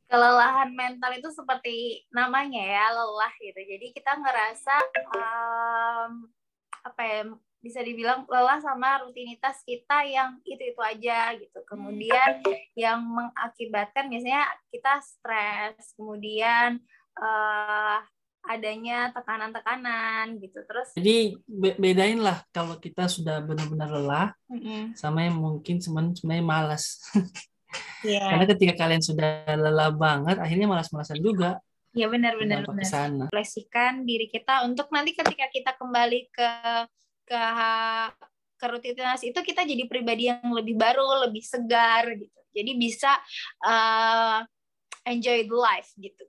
Kelelahan mental itu seperti namanya ya, lelah gitu. Jadi kita ngerasa bisa dibilang lelah sama rutinitas kita yang itu aja gitu. Kemudian yang mengakibatkan biasanya kita stres, kemudian adanya tekanan-tekanan gitu. Terus Jadi bedain lah kalau kita sudah benar-benar lelah sama yang mungkin sebenarnya malas. Karena ketika kalian sudah lelah banget, akhirnya malas-malasan juga. Ya benar-benar. Dampak ke sana. Refleksikan diri kita untuk nanti ketika kita kembali ke rutinitas itu, kita jadi pribadi yang lebih baru, lebih segar gitu. Jadi bisa enjoy the life gitu.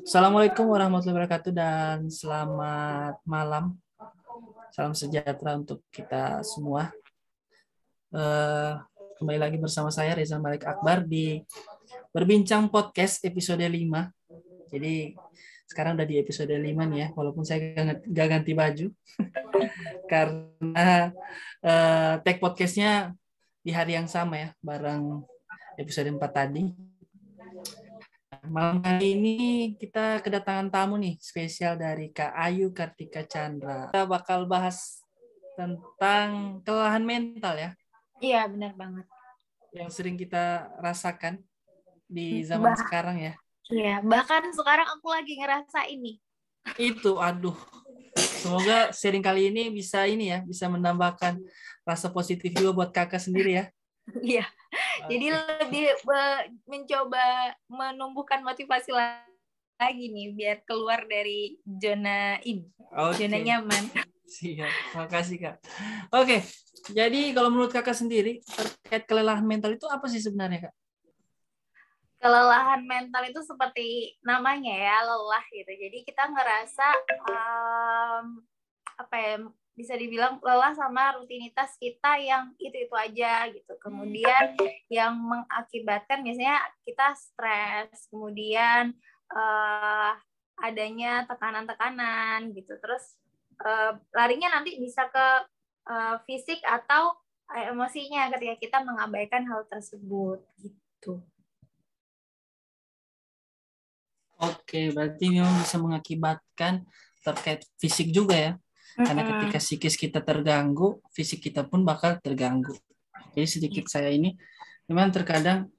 Assalamualaikum warahmatullahi wabarakatuh dan selamat malam. Salam sejahtera untuk kita semua. Kembali lagi bersama saya Reza Malik Akbar di Berbincang Podcast episode 5. Jadi sekarang udah di episode 5 nih ya, walaupun saya gak ganti baju. Karena tag podcastnya di hari yang sama ya, bareng episode 4 tadi. Malam kali ini kita kedatangan tamu nih, spesial dari Kak Ayu Kartika Chandra. Kita bakal bahas tentang kelelahan mental ya. Iya, benar banget. Yang sering kita rasakan di zaman sekarang ya. Iya, bahkan sekarang aku lagi ngerasa ini. Itu, aduh. Semoga sharing kali ini bisa menambahkan rasa positif juga buat kakak sendiri ya. Iya. Jadi lebih mencoba menumbuhkan motivasi lagi nih biar keluar dari zona ini. Zona nyaman. Siap, makasih Kak. Oke, jadi kalau menurut kakak sendiri terkait kelelahan mental itu apa sih sebenarnya Kak? Kelelahan mental itu seperti namanya ya, lelah gitu. Jadi kita ngerasa bisa dibilang lelah sama rutinitas kita yang itu aja gitu. Kemudian yang mengakibatkan biasanya kita stres, kemudian adanya tekanan-tekanan gitu. Terus larinya nanti bisa ke fisik atau emosinya ketika kita mengabaikan hal tersebut gitu. Oke, berarti memang bisa mengakibatkan terkait fisik juga ya. Karena ketika psikis kita terganggu, fisik kita pun bakal terganggu. Jadi sedikit saya ini, memang terkadang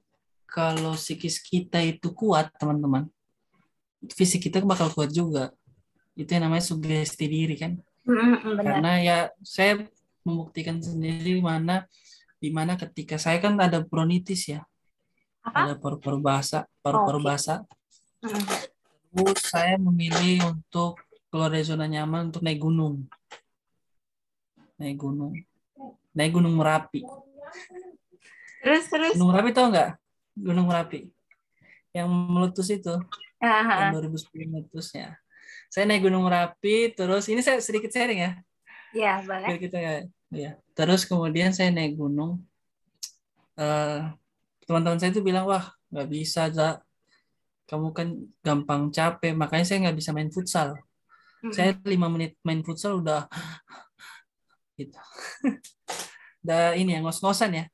kalau psikis kita itu kuat, teman-teman, fisik kita bakal kuat juga. Itu yang namanya sugesti diri kan. Karena ya saya membuktikan sendiri di mana ketika saya kan ada bronkitis ya. Ada paru-paru basah. Terus saya memilih untuk keluar dari zona nyaman untuk naik gunung Merapi. Terus Gunung Merapi tau nggak? Gunung Merapi yang meletus itu, yang 2010 meletusnya. Saya naik Gunung Merapi, terus ini saya sedikit sharing ya. Iya, boleh. Ya. Terus kemudian saya naik gunung. Teman-teman saya itu bilang, wah nggak bisa, Za. Kamu kan gampang capek, makanya saya nggak bisa main futsal. Saya 5 menit main futsal udah gitu. Udah ini ya, ngos-ngosan ya.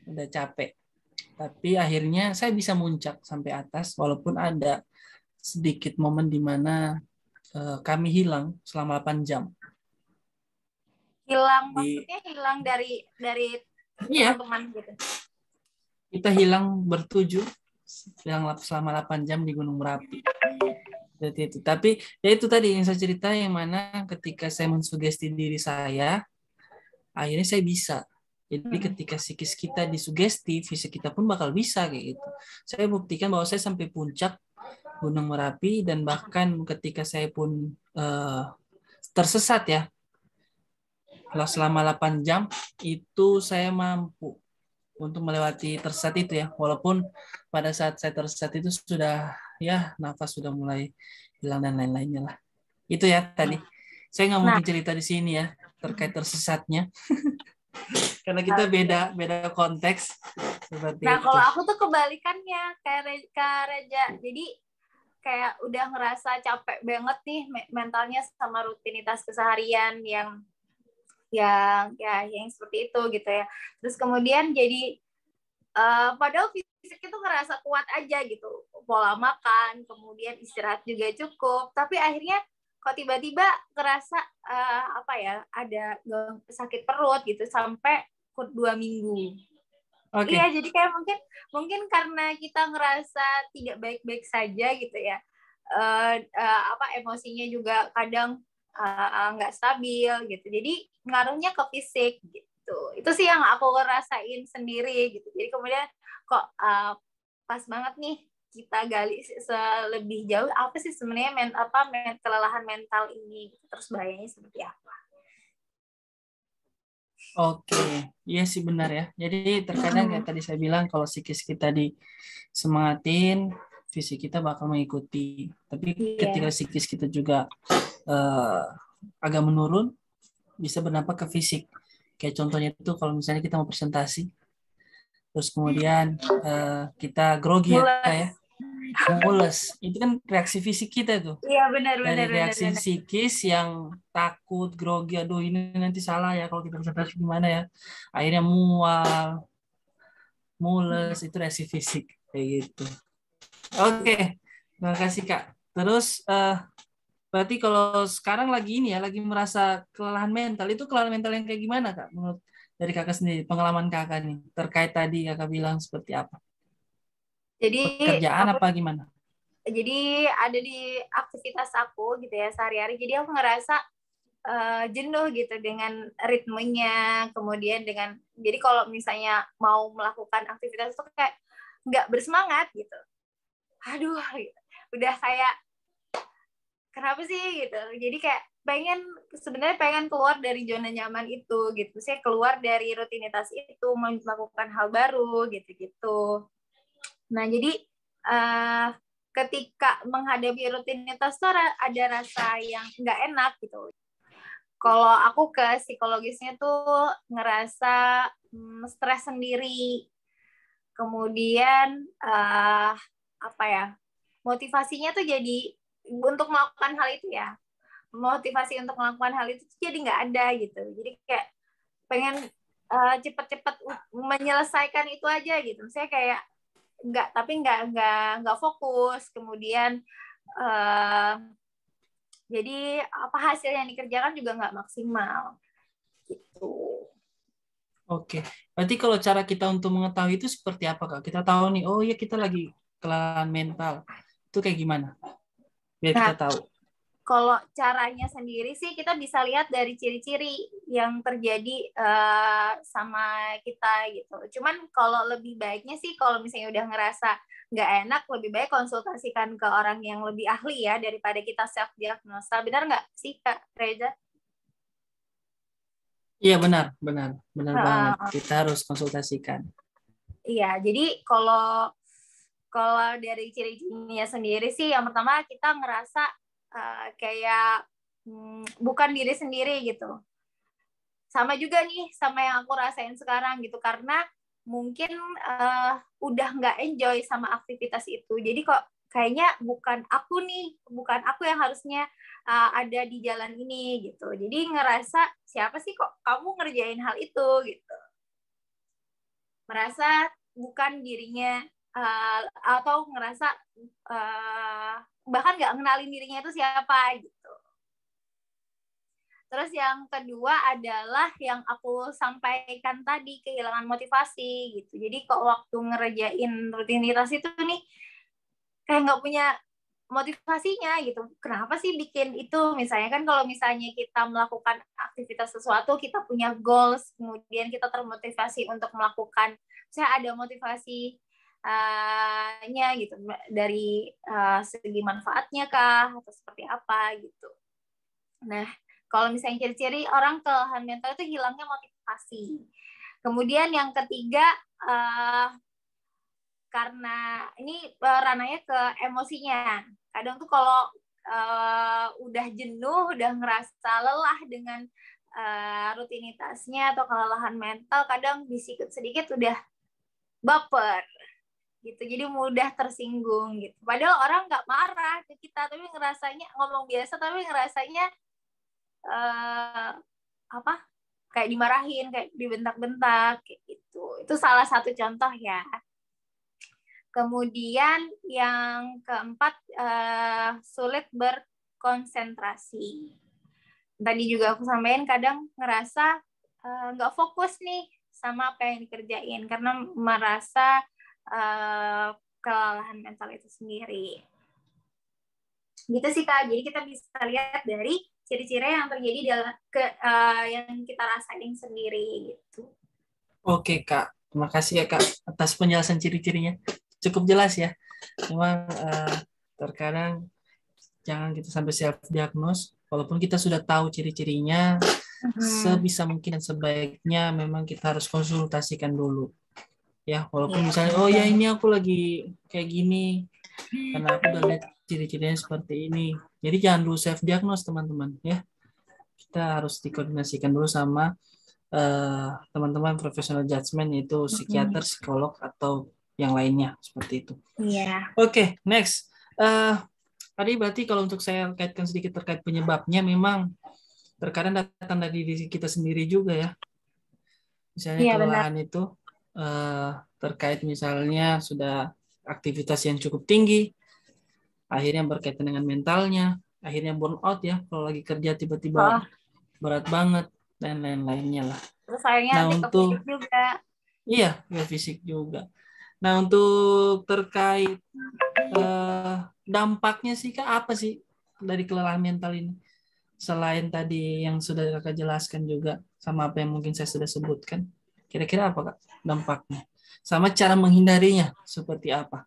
Udah capek. Tapi akhirnya saya bisa muncak sampai atas, walaupun ada sedikit momen di mana kami hilang selama 8 jam. Maksudnya hilang dari teman-teman gitu. Kita hilang bertujuh selama 8 jam di Gunung Merapi. Itu. Tapi ya itu tadi yang saya cerita, yang mana ketika saya mensugesti diri saya, akhirnya saya bisa. Jadi ketika psikis kita disugesti, fisik kita pun bakal bisa kayak gitu. Saya buktikan bahwa saya sampai puncak Gunung Merapi, dan bahkan ketika saya pun tersesat ya, selama 8 jam itu saya mampu untuk melewati tersesat itu ya. Walaupun pada saat saya tersesat itu sudah ya nafas sudah mulai hilang dan lain-lainnya lah. Itu ya tadi. Saya nggak mungkin cerita di sini ya terkait tersesatnya. Karena kita beda konteks seperti itu. Kalau aku tuh kebalikannya kayak Reja. Jadi kayak udah ngerasa capek banget nih mentalnya sama rutinitas keseharian yang seperti itu gitu ya. Terus kemudian jadi padahal fisik itu ngerasa kuat aja gitu, pola makan, kemudian istirahat juga cukup, tapi akhirnya kok tiba-tiba ngerasa apa ya, ada sakit perut gitu sampai 2 minggu. Oke. Iya, jadi kayak mungkin karena kita ngerasa tidak baik-baik saja gitu ya. Apa emosinya juga kadang nggak stabil gitu. Jadi ngaruhnya ke fisik gitu. Itu sih yang aku rasain sendiri gitu. Jadi kemudian kok pas banget nih kita gali lebih jauh apa sih sebenarnya kelelahan mental ini, terus bahayanya seperti apa. Oke, iya sih benar ya. Jadi terkadang kayak tadi saya bilang kalau psikis kita disemangatin, fisik kita bakal mengikuti. Tapi ketika Iya. psikis kita juga eh, agak menurun, bisa berdampak ke fisik. Kayak contohnya itu kalau misalnya kita mau presentasi, terus kemudian kita grogi ya, Mules. kayak mules. Itu kan reaksi fisik kita tuh. Iya, benar Dari benar benar reaksi benar. psikis yang takut, grogi, aduh ini nanti salah ya kalau kita presentasi gimana ya. Akhirnya mual, mules, itu reaksi fisik kayak gitu. Oke, terima kasih Kak. Terus berarti kalau sekarang lagi ini ya, lagi merasa kelelahan mental, itu kelelahan mental yang kayak gimana Kak? Menurut dari Kakak sendiri, pengalaman Kakak nih, terkait tadi Kakak bilang seperti apa? Jadi Pekerjaan aku apa gimana? jadi ada di aktivitas aku gitu ya sehari-hari. Jadi aku ngerasa jenuh gitu dengan ritmenya, kemudian jadi kalau misalnya mau melakukan aktivitas itu kayak nggak bersemangat gitu. Aduh, gitu. Udah kayak kenapa sih gitu. Jadi kayak sebenarnya pengen keluar dari zona nyaman itu gitu. Saya keluar dari rutinitas itu, melakukan hal baru gitu-gitu. Nah, jadi uh, ketika menghadapi rutinitas tuh ada rasa yang nggak enak gitu. Kalau aku ke psikologisnya tuh ngerasa stres sendiri, kemudian apa ya, motivasinya tuh jadi untuk melakukan hal itu ya, motivasi untuk melakukan hal itu tuh jadi nggak ada gitu. Jadi kayak pengen cepet-cepet menyelesaikan itu aja gitu. Saya kayak nggak fokus, kemudian jadi apa hasil yang dikerjakan juga nggak maksimal gitu. Oke, berarti kalau cara kita untuk mengetahui itu seperti apa Kak? Kita tahu nih, oh iya kita lagi kelelahan mental. Itu kayak gimana? Biar Nah, kita tahu. kalau caranya sendiri sih kita bisa lihat dari ciri-ciri yang terjadi sama kita gitu. Cuman kalau lebih baiknya sih kalau misalnya udah ngerasa nggak enak, lebih baik konsultasikan ke orang yang lebih ahli ya daripada kita self diagnosa. Benar nggak sih Kak Reza? Iya benar banget. Uh, Kita harus konsultasikan. iya, jadi kalau kalau dari ciri-cirinya sendiri sih, yang pertama kita ngerasa kayak bukan diri sendiri gitu. Sama juga nih sama yang aku rasain sekarang gitu, karena mungkin udah nggak enjoy sama aktivitas itu. Jadi kok kayaknya bukan aku yang harusnya ada di jalan ini gitu. Jadi ngerasa siapa sih kok kamu ngerjain hal itu gitu. Merasa bukan dirinya atau ngerasa bahkan nggak ngenalin dirinya itu siapa gitu. Terus yang kedua adalah yang aku sampaikan tadi, kehilangan motivasi gitu. Jadi kok waktu ngerjain rutinitas itu nih kayak nggak punya motivasinya gitu. Kenapa sih bikin itu? Misalnya kan kalau misalnya kita melakukan aktivitas sesuatu, kita punya goals, kemudian kita termotivasi untuk melakukan, saya ada motivasi nya gitu dari segi manfaatnya kah atau seperti apa gitu. Nah, kalau misalnya ciri-ciri orang kelelahan mental itu hilangnya motivasi. Kemudian yang ketiga karena ini ranahnya ke emosinya. Kadang tuh kalau udah jenuh, udah ngerasa lelah dengan rutinitasnya atau kelelahan mental, kadang sedikit udah baper gitu, jadi mudah tersinggung gitu. Padahal orang nggak marah ke kita, tapi ngerasanya ngomong biasa, tapi ngerasanya apa, kayak dimarahin, kayak dibentak-bentak kayak gitu. Itu salah satu contoh ya. Kemudian yang keempat, sulit berkonsentrasi. Tadi juga aku sampaikan, kadang ngerasa nggak fokus nih sama apa yang dikerjain karena merasa kelelahan mental itu sendiri. Gitu sih Kak. Jadi kita bisa lihat dari ciri-ciri yang terjadi dalam yang kita rasain sendiri gitu. Oke Kak, terima kasih ya Kak atas penjelasan ciri-cirinya. Cukup jelas ya. Memang terkadang jangan kita sampai self diagnose. Walaupun kita sudah tahu ciri-cirinya, sebisa mungkin dan sebaiknya memang kita harus konsultasikan dulu. Ya, walaupun misalnya, oh ya ini aku lagi kayak gini, karena aku udah lihat ciri-cirinya seperti ini. Jadi jangan dulu self diagnose teman-teman ya. Kita harus dikoordinasikan dulu sama teman-teman professional judgment, yaitu psikiater, psikolog atau yang lainnya seperti itu. Iya. Oke, next. Tadi berarti kalau untuk saya kaitkan sedikit terkait penyebabnya, memang terkadang datang dari diri kita sendiri juga ya. Misalnya kelelahan itu terkait misalnya sudah aktivitas yang cukup tinggi, akhirnya berkaitan dengan mentalnya, akhirnya burn out ya, kalau lagi kerja tiba-tiba berat banget dan lain-lainnya lah. Terus akhirnya nah nanti untuk ke fisik juga. Iya, ke fisik juga. Nah untuk terkait dampaknya sih Kak, apa sih dari kelelahan mental ini? Selain tadi yang sudah Kakak jelaskan juga, sama apa yang mungkin saya sudah sebutkan, kira-kira apa Kak dampaknya? Sama cara menghindarinya seperti apa?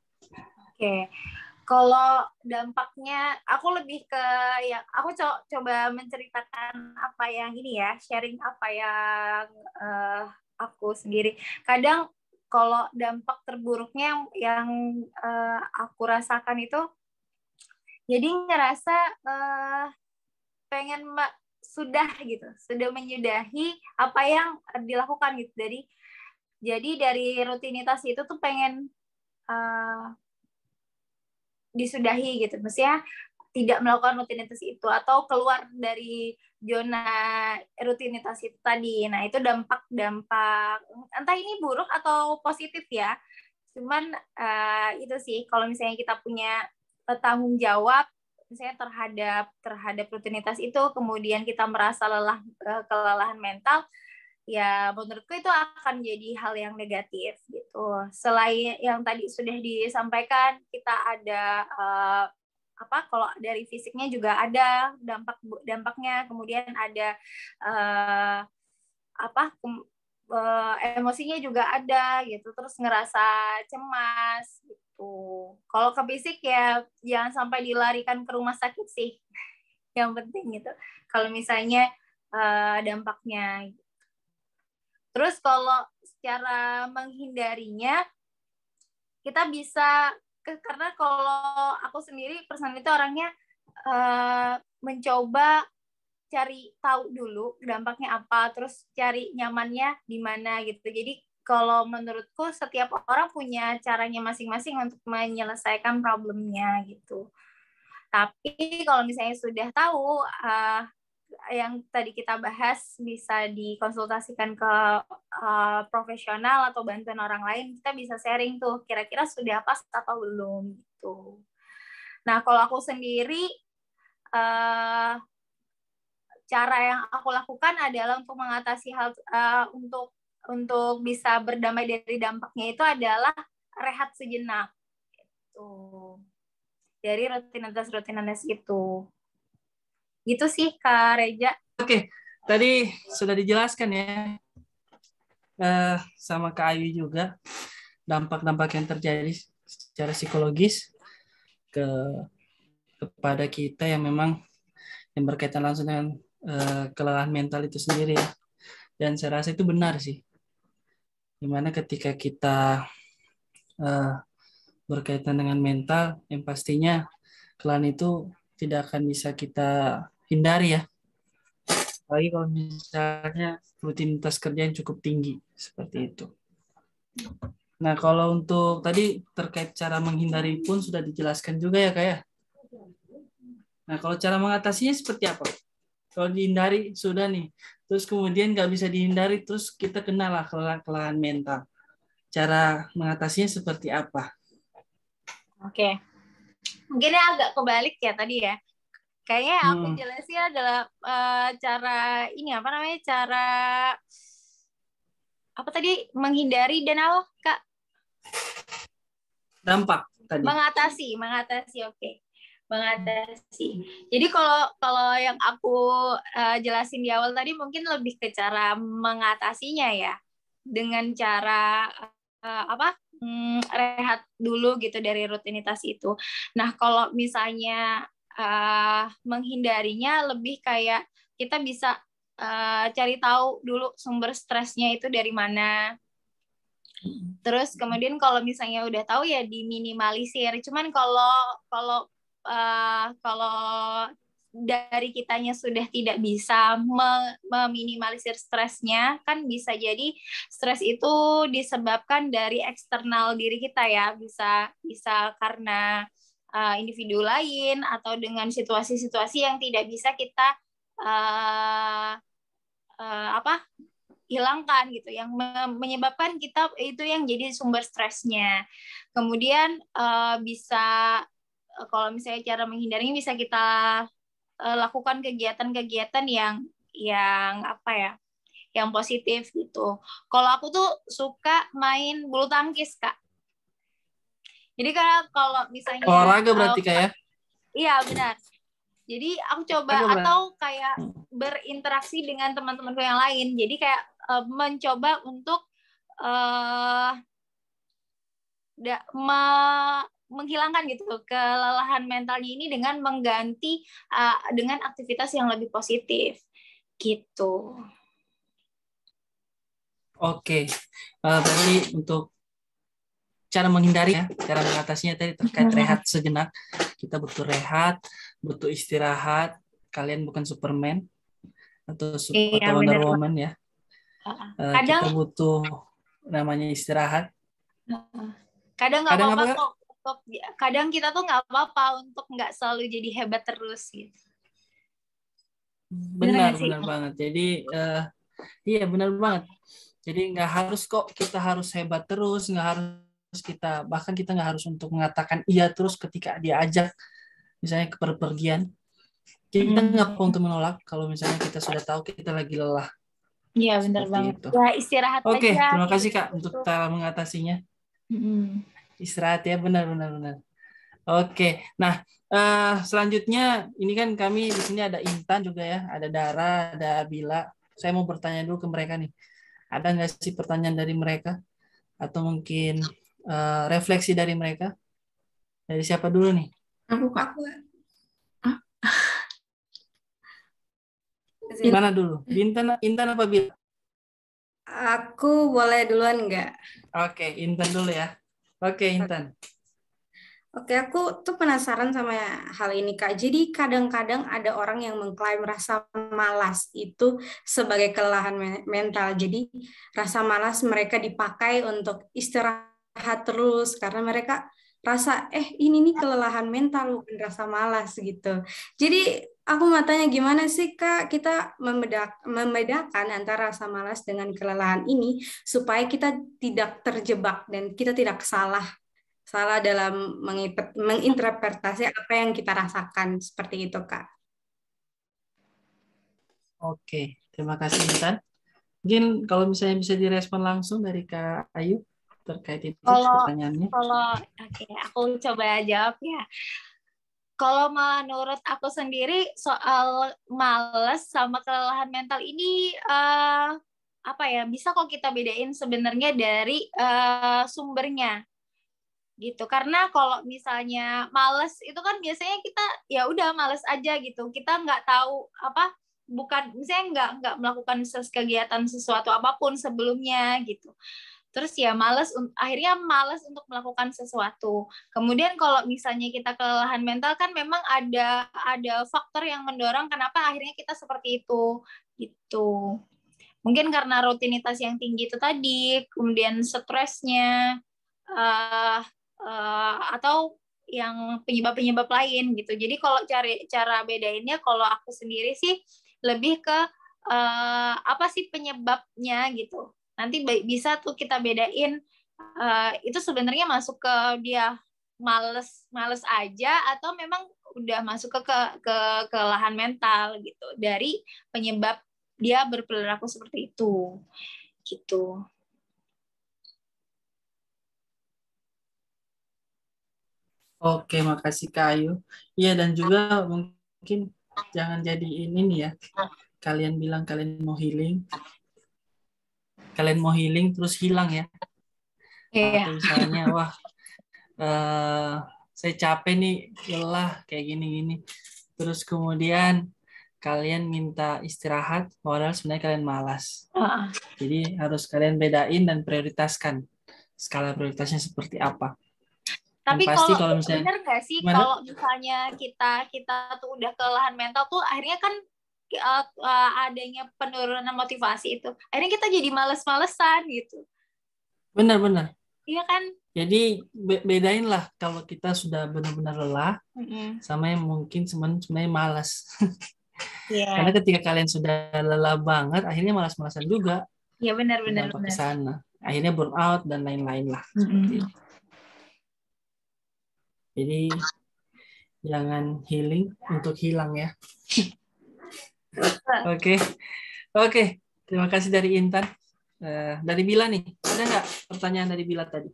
Oke. Kalau dampaknya, aku lebih ke yang aku coba menceritakan apa yang ini ya, sharing apa yang aku sendiri. Kadang kalau dampak terburuknya yang aku rasakan itu, jadi ngerasa pengen sudah gitu, sudah menyudahi apa yang dilakukan gitu. Jadi dari rutinitas itu tuh pengen disudahi gitu, maksudnya tidak melakukan rutinitas itu atau keluar dari zona rutinitas itu tadi. Nah itu dampak entah ini buruk atau positif ya, cuman itu sih kalau misalnya kita punya tanggung jawab misalnya terhadap rutinitas itu, kemudian kita merasa kelelahan mental, ya menurutku itu akan jadi hal yang negatif gitu. Selain yang tadi sudah disampaikan, kita ada kalau dari fisiknya juga ada dampaknya, kemudian ada emosinya juga ada gitu, terus ngerasa cemas gitu. Kalau ke fisik ya jangan sampai dilarikan ke rumah sakit sih, yang penting gitu. Kalau misalnya dampaknya. Terus kalau secara menghindarinya, kita bisa, karena kalau aku sendiri personal itu orangnya mencoba cari tahu dulu dampaknya apa, terus cari nyamannya di mana gitu. Jadi kalau menurutku setiap orang punya caranya masing-masing untuk menyelesaikan problemnya gitu. Tapi kalau misalnya sudah tahu yang tadi kita bahas, bisa dikonsultasikan ke profesional atau bantuan orang lain, kita bisa sharing tuh kira-kira sudah pas atau belum gitu. Nah kalau aku sendiri cara yang aku lakukan adalah untuk mengatasi hal untuk bisa berdamai dari dampaknya itu adalah rehat sejenak gitu. Dari rutinitas itu. Gitu sih Kak Reja. Oke, tadi sudah dijelaskan ya sama Kak Ayu juga dampak-dampak yang terjadi secara psikologis kepada kita yang memang yang berkaitan langsung dengan kelelahan mental itu sendiri ya. Dan saya rasa itu benar sih. Dimana ketika kita berkaitan dengan mental, yang pastinya kelelahan itu tidak akan bisa kita hindari ya. Apalagi kalau misalnya rutinitas kerja yang cukup tinggi seperti itu. Nah, kalau untuk tadi terkait cara menghindari pun sudah dijelaskan juga ya, Kak ya. Nah, kalau cara mengatasinya seperti apa? Kalau dihindari sudah nih. Terus kemudian nggak bisa dihindari, terus kita kenalah kelelahan mental. Cara mengatasinya seperti apa? Oke. Mungkin agak kebalik ya tadi ya. Kayaknya yang aku Hmm, jelasin adalah cara ini apa namanya? Cara apa tadi? Menghindari dan apa, Kak? dampak tadi. Mengatasi, oke. Mengatasi. Jadi kalau kalau yang aku jelasin di awal tadi mungkin lebih ke cara mengatasinya ya. Dengan cara apa? Rehat dulu gitu dari rutinitas itu. Nah, kalau misalnya menghindarinya lebih kayak kita bisa cari tahu dulu sumber stresnya itu dari mana. Terus kemudian kalau misalnya udah tahu ya diminimalisir. Cuman kalau kalau kalau dari kitanya sudah tidak bisa meminimalisir stresnya, kan bisa jadi stres itu disebabkan dari eksternal diri kita ya, bisa bisa karena individu lain atau dengan situasi-situasi yang tidak bisa kita uh, apa hilangkan gitu yang menyebabkan kita itu yang jadi sumber stresnya. Kemudian bisa kalau misalnya cara menghindarinya bisa kita lakukan kegiatan-kegiatan yang apa ya yang positif gitu. Kalau aku tuh suka main bulu tangkis Kak. Jadi kalau misalnya Olahraga berarti Kak ya? iya benar. Jadi aku coba Olahraga berarti. atau kayak berinteraksi dengan teman-temanku yang lain. Jadi kayak mencoba untuk uh, menghilangkan gitu kelelahan mentalnya ini dengan mengganti dengan aktivitas yang lebih positif gitu. Oke, berarti untuk cara menghindari ya, cara mengatasinya tadi terkait rehat sejenak. Kita butuh rehat, butuh istirahat. Kalian bukan Superman Iya atau Wonder benar. Woman ya. Kadang Kita butuh namanya istirahat. kadang nggak Kadang apa-apa apa Kak? kok untuk kadang kita tuh nggak apa-apa untuk nggak selalu jadi hebat terus gitu. Bener Benar, nggak sih? benar banget. Jadi iya benar banget. Jadi nggak harus kok kita harus hebat terus, nggak harus kita bahkan kita nggak harus untuk mengatakan iya terus ketika diajak misalnya ke perpergian. Kita nggak perlu untuk menolak kalau misalnya kita sudah tahu kita lagi lelah Iya bener seperti banget. itu. Ya istirahat Oke, aja terima kayak kasih Kak untuk gitu. cara mengatasinya. Mm-mm. Istirahat ya, benar benar benar. Oke, nah selanjutnya ini kan kami di sini ada Intan juga ya, ada Dara, ada Bila. Saya mau bertanya dulu ke mereka nih. Ada nggak sih pertanyaan dari mereka atau mungkin refleksi dari mereka? Dari siapa dulu nih? Aku Kak. Mana dulu? Intan, Intan apa Bila? Aku boleh duluan nggak? Oke, Intan dulu ya. Oke, Intan. Oke, aku tuh penasaran sama hal ini, Kak. Jadi kadang-kadang ada orang yang mengklaim rasa malas itu sebagai kelelahan mental. Jadi rasa malas mereka dipakai untuk istirahat terus karena mereka rasa, ini nih kelelahan mental bukan rasa malas gitu. Jadi aku mau tanya gimana sih, Kak, kita membedakan antara rasa malas dengan kelelahan ini supaya kita tidak terjebak dan kita tidak salah dalam menginterpretasi apa yang kita rasakan seperti itu, Kak. Oke, terima kasih Intan. Mungkin kalau misalnya bisa direspon langsung dari Kak Ayu terkait itu Kalau pertanyaannya. kalau oke, aku coba jawab ya. Kalau menurut aku sendiri soal males sama kelelahan mental ini apa ya bisa kok kita bedain sebenarnya dari sumbernya gitu. Karena kalau misalnya males itu kan biasanya kita ya udah males aja gitu. Kita nggak tahu apa bukan misalnya nggak melakukan kegiatan sesuatu apapun sebelumnya gitu. Terus ya akhirnya males untuk melakukan sesuatu. Kemudian kalau misalnya kita kelelahan mental kan memang ada faktor yang mendorong kenapa akhirnya kita seperti itu gitu. Mungkin karena rutinitas yang tinggi itu tadi, kemudian stresnya, atau yang penyebab-penyebab lain gitu. Jadi kalau cara bedainnya, kalau aku sendiri sih lebih ke apa sih penyebabnya gitu. Nanti bisa tuh kita bedain itu sebenarnya masuk ke dia males aja atau memang udah masuk ke kelelahan mental gitu dari penyebab dia berperilaku seperti itu gitu. Oke, makasih Kak Ayu. Iya, dan juga mungkin jangan jadi ini nih ya. Kalian bilang kalian mau healing terus hilang ya. Atau Iya. misalnya, wah, eh, saya capek nih, lelah kayak gini-gini. Terus kemudian kalian minta istirahat, padahal sebenarnya kalian malas. Jadi harus kalian bedain dan prioritaskan skala prioritasnya seperti apa. Yang Tapi pasti kalau misalnya bener nggak sih gimana? kalau misalnya kita tuh udah kelelahan mental tuh akhirnya kan adanya penurunan motivasi itu. Akhirnya kita jadi males-malesan gitu. Benar-benar. Iya kan? Jadi bedain lah kalau kita sudah benar-benar lelah sama yang mungkin sebenarnya malas. Karena Iya. ketika kalian sudah lelah banget, akhirnya malas-malasan juga. Iya benar-benar. Berdampak ke sana. Akhirnya burnout dan lain-lain lah. Seperti itu. Jadi jangan healing untuk hilang ya. Oke. Oke. Terima kasih dari Intan. Dari Bila nih, ada nggak pertanyaan dari Bila tadi?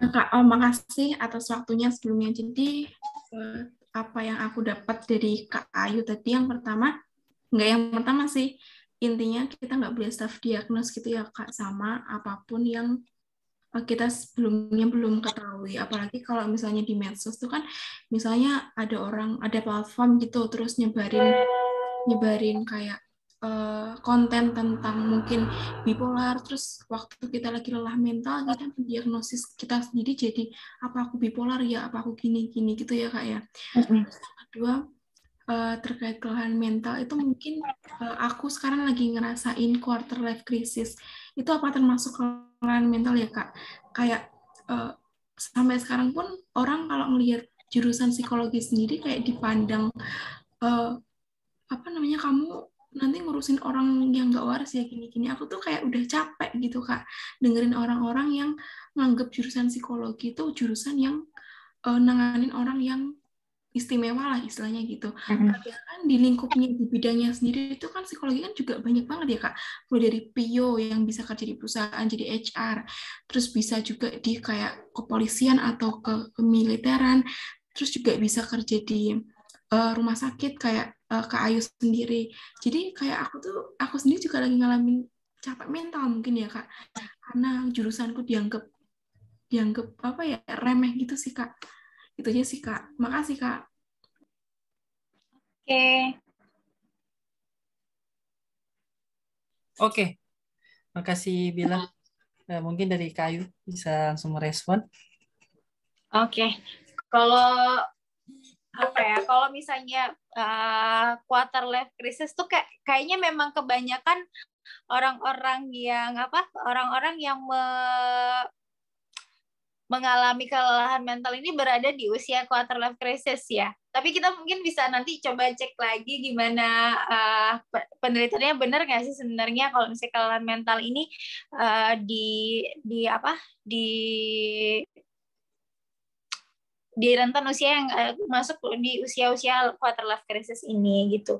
Kak, makasih atas waktunya sebelumnya. Jadi apa yang aku dapat dari Kak Ayu tadi, yang pertama sih, intinya kita nggak boleh self diagnose gitu ya Kak, sama apapun yang kita sebelumnya belum ketahui. Apalagi kalau misalnya di medsos tuh kan, misalnya ada platform gitu terus nyebarin kayak konten tentang mungkin bipolar, terus waktu kita lagi lelah mental kita mendiagnosis kita sendiri jadi apa aku bipolar ya, apa aku gini gitu ya Kak ya. Terus yang kedua, terkait kelelahan mental itu mungkin aku sekarang lagi ngerasain quarter life crisis. Itu apa termasuk kelelahan mental ya Kak? Kayak sampai sekarang pun orang kalau melihat jurusan psikologi sendiri kayak dipandang kamu nanti ngurusin orang yang gak waras ya gini-gini. Aku tuh kayak udah capek gitu Kak dengerin orang-orang yang nganggep jurusan psikologi itu jurusan yang nanganin orang yang istimewa lah istilahnya gitu. Padahal kan di lingkupnya, di bidangnya sendiri itu kan psikologi kan juga banyak banget ya Kak. Mulai dari PIO yang bisa kerja di perusahaan jadi HR, terus bisa juga di kayak kepolisian atau kemiliteran, terus juga bisa kerja di rumah sakit kayak Kak Ayu sendiri. Jadi kayak aku sendiri juga lagi ngalamin capek mental mungkin ya Kak. Karena jurusanku dianggap apa ya, remeh gitu sih Kak. Itu aja sih Kak. Makasih Kak. Oke. Makasih Bila. Mungkin dari Kayu bisa langsung merespon. Oke. Kalau apa ya? Kalau misalnya quarter life crisis tuh kayaknya memang kebanyakan orang-orang yang mengalami kelelahan mental ini berada di usia quarter life crisis ya. Tapi kita mungkin bisa nanti coba cek lagi gimana penelitiannya benar nggak sih sebenarnya kalau misalnya kelelahan mental ini di rentan usia yang masuk di usia-usia quarter life crisis ini gitu.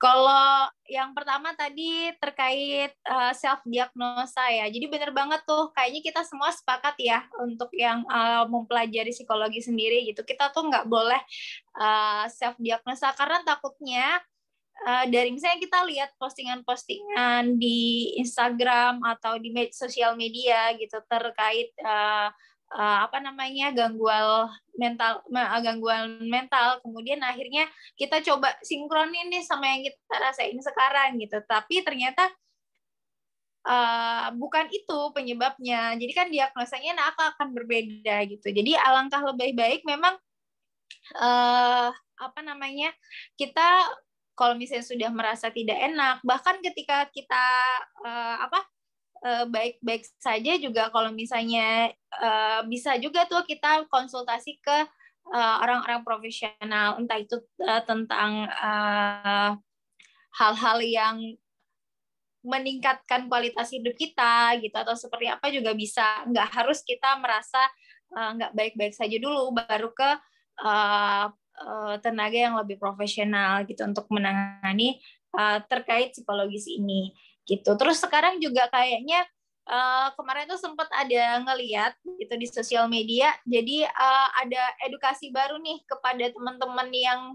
Kalau yang pertama tadi terkait self diagnosa ya. Jadi benar banget tuh, kayaknya kita semua sepakat ya untuk yang mempelajari psikologi sendiri gitu. Kita tuh nggak boleh self diagnosa karena takutnya dari misalnya kita lihat postingan-postingan di Instagram atau di sosial media gitu terkait gangguan mental, kemudian akhirnya kita coba sinkronin nih sama yang kita rasain sekarang gitu, tapi ternyata bukan itu penyebabnya. Jadi kan diagnosanya akan berbeda gitu. Jadi alangkah lebih baik memang kita kalau misalnya sudah merasa tidak enak, bahkan ketika kita baik-baik saja juga kalau misalnya bisa juga tuh kita konsultasi ke orang-orang profesional, entah itu tentang hal-hal yang meningkatkan kualitas hidup kita gitu, atau seperti apa juga bisa. Nggak harus kita merasa nggak baik-baik saja dulu baru ke tenaga yang lebih profesional gitu untuk menangani terkait psikologis ini gitu. Terus sekarang juga kayaknya kemarin tuh sempat ada ngeliat gitu di sosial media, jadi ada edukasi baru nih kepada teman-teman yang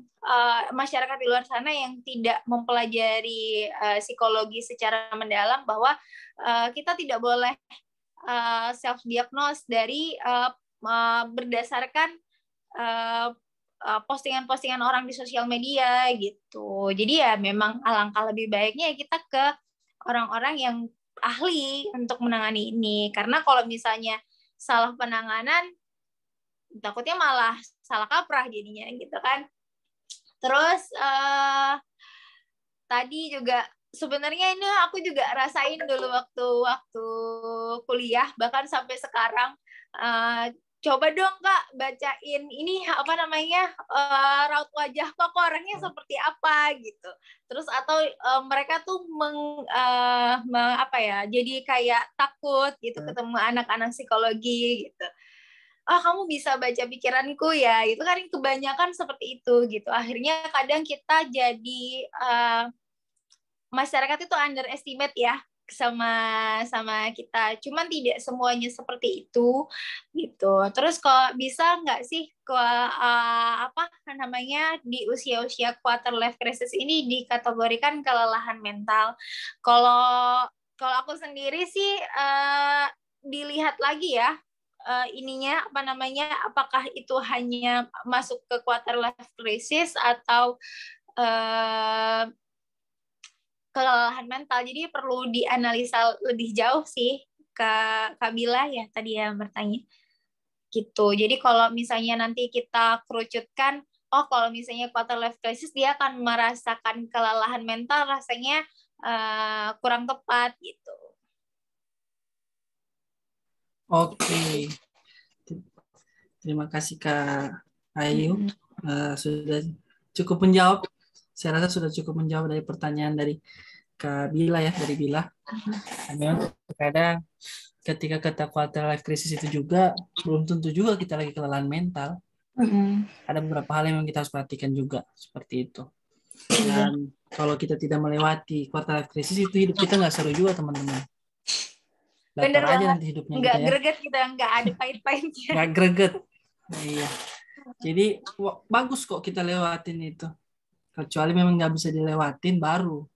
masyarakat di luar sana yang tidak mempelajari psikologi secara mendalam, bahwa kita tidak boleh self diagnose dari berdasarkan postingan-postingan orang di sosial media gitu. Jadi ya memang alangkah lebih baiknya kita ke orang-orang yang ahli untuk menangani ini, karena kalau misalnya salah penanganan takutnya malah salah kaprah jadinya gitu kan. Terus tadi juga sebenarnya ini aku juga rasain dulu waktu kuliah, bahkan sampai sekarang. Coba dong Kak bacain ini apa namanya raut wajah kok orangnya seperti apa gitu. Terus atau mereka tuh jadi kayak takut gitu ketemu anak-anak psikologi gitu. Kamu bisa baca pikiranku ya, itu kan kebanyakan seperti itu gitu. Akhirnya kadang kita jadi masyarakat itu underestimate ya sama kita, cuman tidak semuanya seperti itu gitu. Terus kok bisa nggak sih di usia-usia quarter life crisis ini dikategorikan kelelahan mental? Kalau aku sendiri sih dilihat lagi ya apakah itu hanya masuk ke quarter life crisis atau kelelahan mental. Jadi perlu dianalisa lebih jauh sih Kak Bila ya tadi ya bertanya gitu. Jadi kalau misalnya nanti kita kerucutkan, kalau misalnya quarter life crisis dia akan merasakan kelelahan mental, rasanya kurang tepat gitu. Oke. Terima kasih Kak Ayu. Sudah cukup menjawab. Saya rasa sudah cukup menjawab dari pertanyaan dari Kak Bila ya, dari Bila. Memang kadang ketika kita quarter life crisis itu juga belum tentu juga kita lagi kelelahan mental. Ada beberapa hal yang kita harus perhatikan juga seperti itu. Dan kalau kita tidak melewati quarter life crisis itu hidup kita nggak seru juga teman-teman. Bener aja banget. nanti hidupnya nggak gitu ya. Greget kita, nggak ada pahit-pahitnya. Nggak greget. Iya. Jadi bagus kok kita lewatin itu. Kecuali memang nggak bisa dilewatin, baru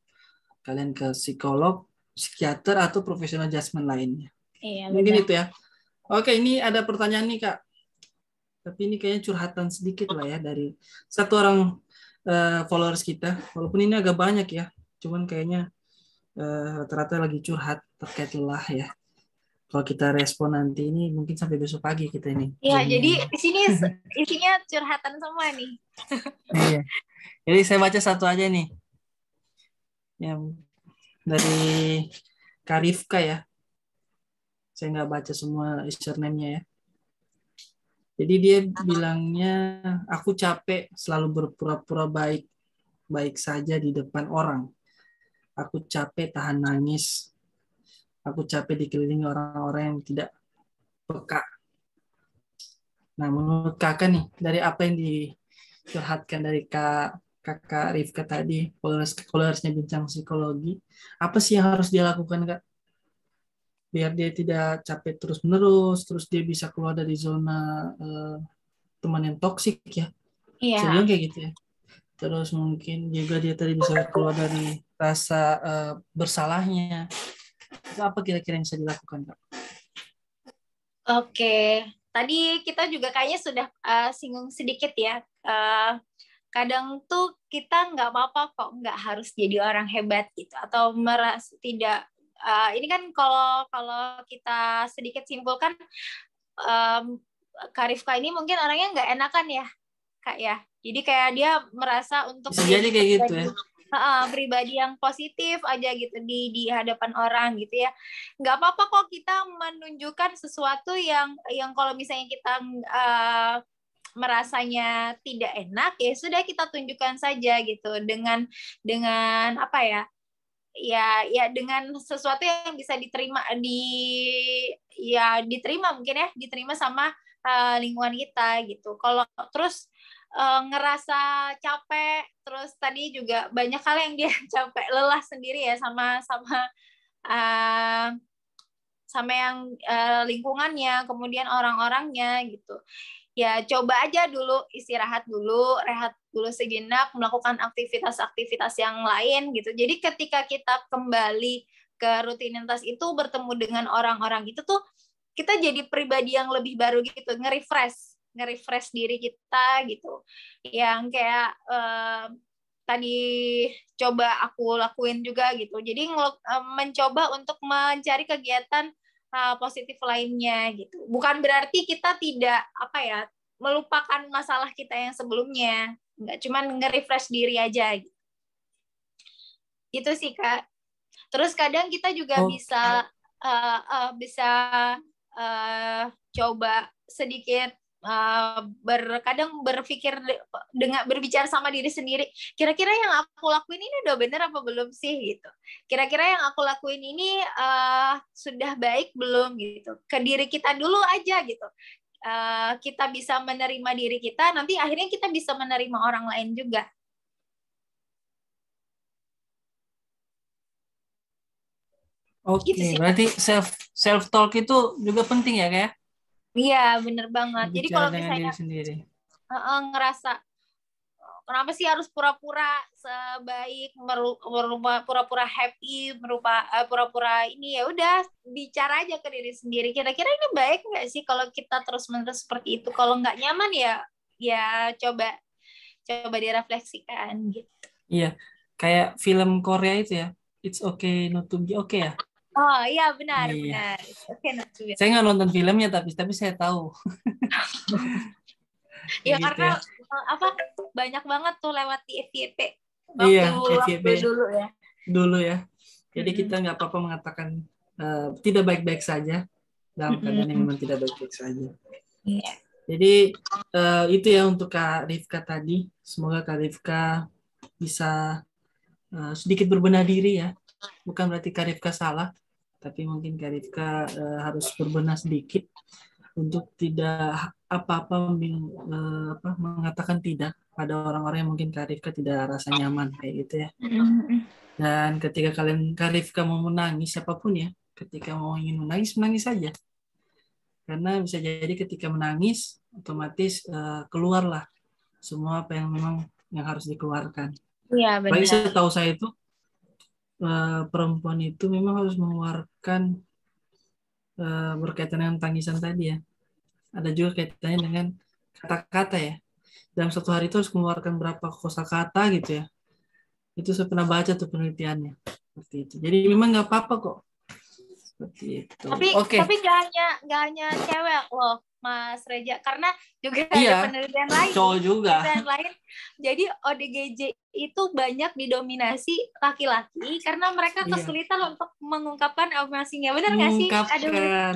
kalian ke psikolog, psikiater, atau profesional adjustment lainnya. Iya, mungkin benar. itu ya. Oke, ini ada pertanyaan nih Kak. Tapi ini kayaknya curhatan sedikit lah ya dari satu orang followers kita. Walaupun ini agak banyak ya. Cuman kayaknya rata-rata lagi curhat terkait lelah ya. Kalau kita respon nanti ini mungkin sampai besok pagi kita ini. Iya, jadi di sini isinya curhatan semua nih. Iya. Jadi saya baca satu aja nih. Yang dari Kak Rifka ya. Saya nggak baca semua username-nya ya. Jadi dia bilangnya, aku capek selalu berpura-pura baik saja di depan orang. Aku capek tahan nangis. Aku capek dikelilingi orang-orang yang tidak peka. Nah, menurut kakak nih, dari apa yang dicurhatkan dari kakak Rifka tadi, followersnya Bincang Psikologi, apa sih yang harus dia lakukan, Kak? Biar dia tidak capek terus-menerus, terus dia bisa keluar dari zona teman yang toksik ya. Iya. Sebenarnya kayak gitu ya. Terus mungkin juga dia tadi bisa keluar dari rasa bersalahnya. Itu apa kira-kira yang bisa dilakukan, Kak? Oke. Tadi kita juga kayaknya sudah singgung sedikit ya. Kadang tuh kita nggak apa-apa kok, nggak harus jadi orang hebat gitu. Atau merasa tidak. Ini kan kalau kita sedikit simpulkan, Kak Rifka ini mungkin orangnya nggak enakan ya, Kak ya. Jadi kayak dia merasa untuk bisa jadi kayak gitu ya. pribadi yang positif aja gitu di hadapan orang gitu ya. Nggak apa-apa kok kita menunjukkan sesuatu yang kalau misalnya kita merasanya tidak enak, ya sudah kita tunjukkan saja gitu dengan apa ya, ya dengan sesuatu yang bisa diterima diterima mungkin ya, diterima sama lingkungan kita gitu. Kalau terus ngerasa capek, terus tadi juga banyak hal yang dia capek, lelah sendiri ya sama yang lingkungannya, kemudian orang-orangnya gitu. Ya coba aja dulu istirahat dulu, rehat dulu sejenak, melakukan aktivitas-aktivitas yang lain gitu. Jadi ketika kita kembali ke rutinitas itu, bertemu dengan orang-orang itu tuh, kita jadi pribadi yang lebih baru gitu, nge-refresh diri kita gitu. Yang kayak tadi coba aku lakuin juga gitu. Jadi mencoba untuk mencari kegiatan positif lainnya gitu. Bukan berarti kita tidak melupakan masalah kita yang sebelumnya. Nggak, cuman nge-refresh diri aja gitu. Itu sih Kak. Terus kadang kita juga bisa coba sedikit kadang berbicara sama diri sendiri, kira-kira yang aku lakuin ini udah bener apa belum sih gitu, kira-kira yang aku lakuin ini sudah baik belum gitu, ke diri kita dulu aja gitu. Kita bisa menerima diri kita, nanti akhirnya kita bisa menerima orang lain juga. Oke, Gitu berarti self talk itu juga penting ya kayak? Iya, bener banget. Jadi kalau misalnya ngerasa kenapa sih harus pura-pura sebaik, pura-pura happy, pura-pura ini, ya udah bicara aja ke diri sendiri. Kira-kira ini baik nggak sih kalau kita terus-menerus seperti itu? Kalau nggak nyaman ya coba direfleksikan gitu. Iya, kayak film Korea itu ya, It's Okay Not to Be Okay ya. Oh iya benar. Oke, saya nggak nonton filmnya tapi saya tahu. Ya karena banyak banget tuh lewat di FYP. Iya, FYP dulu ya. Dulu ya. Jadi kita nggak apa-apa mengatakan tidak baik-baik saja dalam keadaan yang memang tidak baik-baik saja. Iya. Jadi itu ya untuk Kak Rifka tadi. Semoga Kak Rifka bisa sedikit berbenah diri ya. Bukan berarti Kak Rifka salah, tapi mungkin Kak Rifka harus berbenah sedikit untuk tidak apa-apa mengatakan tidak pada orang-orang yang mungkin Kak Rifka tidak rasa nyaman kayak gitu ya. Dan ketika Kak Rifka mau menangis, siapapun ya, ketika mau ingin menangis saja. Karena bisa jadi ketika menangis otomatis keluarlah semua apa yang memang yang harus dikeluarkan. Iya benar. Baik, setahu saya itu perempuan itu memang harus mengeluarkan berkaitan dengan tangisan tadi ya. Ada juga kaitannya dengan kata-kata ya. Dalam satu hari itu harus mengeluarkan berapa kosakata gitu ya. Itu saya pernah baca tuh penelitiannya. Seperti itu. Jadi memang nggak apa-apa kok. Seperti itu. Tapi nggak hanya cewek loh, Mas Reja, karena juga ada penelitian lain. Cowok juga. Penelitian lain. Jadi ODGJ itu banyak didominasi laki-laki karena mereka kesulitan untuk mengungkapkan emosinya. Benar nggak sih?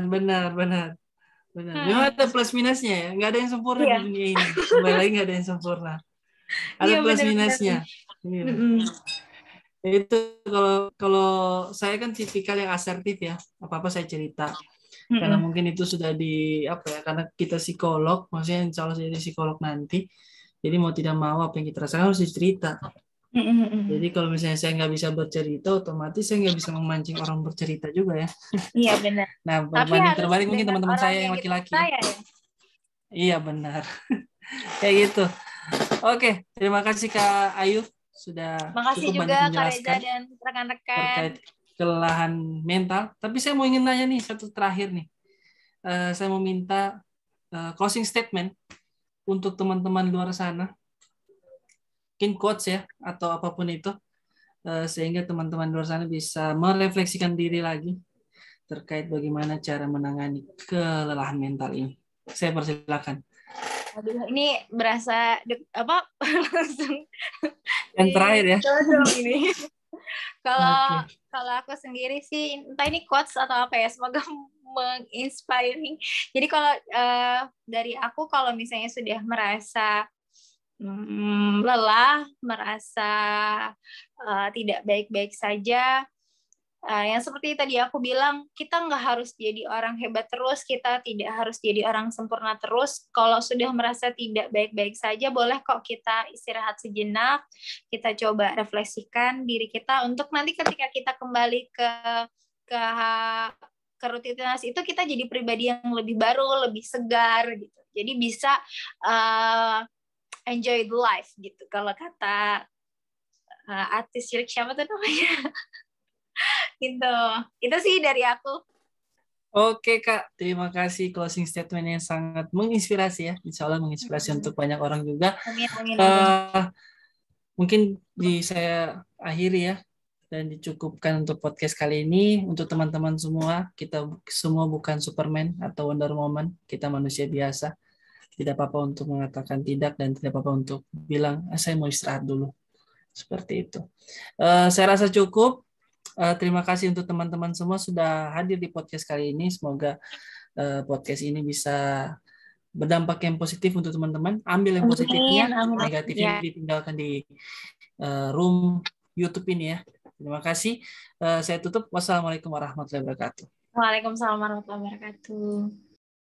Benar. Memang ada plus minusnya ya. Nggak ada yang sempurna di dunia ini. Kembali lagi nggak ada yang sempurna. Ada plus minusnya. Itu kalau saya kan tipikal yang asertif ya. Apa-apa saya cerita. Karena mungkin itu sudah karena kita psikolog, maksudnya insya Allah jadi psikolog nanti. Jadi mau tidak mau apa yang kita rasakan harus dicerita. Jadi kalau misalnya saya nggak bisa bercerita, otomatis saya nggak bisa memancing orang bercerita juga ya. Iya benar. Nah, berbanding terbalik mungkin teman-teman saya yang laki-laki. Iya benar. Kayak gitu. Oke, terima kasih Kak Ayu sudah cukup banyak menjelaskan dan rekan-rekan terkait kelelahan mental. Tapi saya mau ingin nanya nih satu terakhir nih. Saya mau minta closing statement untuk teman-teman luar sana. Mungkin quotes ya atau apapun itu sehingga teman-teman luar sana bisa merefleksikan diri lagi terkait bagaimana cara menangani kelelahan mental ini. Saya persilakan. Aduh, ini berasa langsung Yang terakhir ya. Dodong ini. Kalau Oke. kalau aku sendiri sih, entah ini quotes atau apa ya, semoga menginspiring. Jadi kalau dari aku, kalau misalnya sudah merasa lelah, merasa tidak baik-baik saja, yang seperti tadi aku bilang, kita nggak harus jadi orang hebat terus, kita tidak harus jadi orang sempurna terus. Kalau sudah merasa tidak baik-baik saja, boleh kok kita istirahat sejenak, kita coba refleksikan diri kita untuk nanti ketika kita kembali ke rutinitas itu, kita jadi pribadi yang lebih baru, lebih segar gitu. Jadi bisa enjoy the life gitu. Kalau kata artis cilik siapa tuh namanya? Gitu. Itu sih dari aku. Oke Kak, terima kasih closing statement yang sangat menginspirasi ya. Insya Allah menginspirasi untuk banyak orang juga. Amin, amin, amin. Mungkin saya akhiri ya, dan dicukupkan untuk podcast kali ini. Untuk teman-teman semua, kita semua bukan Superman atau Wonder Woman, kita manusia biasa. Tidak apa-apa untuk mengatakan tidak, dan tidak apa-apa untuk bilang, saya mau istirahat dulu. Seperti itu. Saya rasa cukup. Terima kasih untuk teman-teman semua sudah hadir di podcast kali ini. Semoga podcast ini bisa berdampak yang positif untuk teman-teman. Ambil yang positifnya, negatifnya ditinggalkan di room YouTube ini ya. Terima kasih. Saya tutup. Wassalamualaikum warahmatullahi wabarakatuh. Waalaikumsalam warahmatullahi wabarakatuh.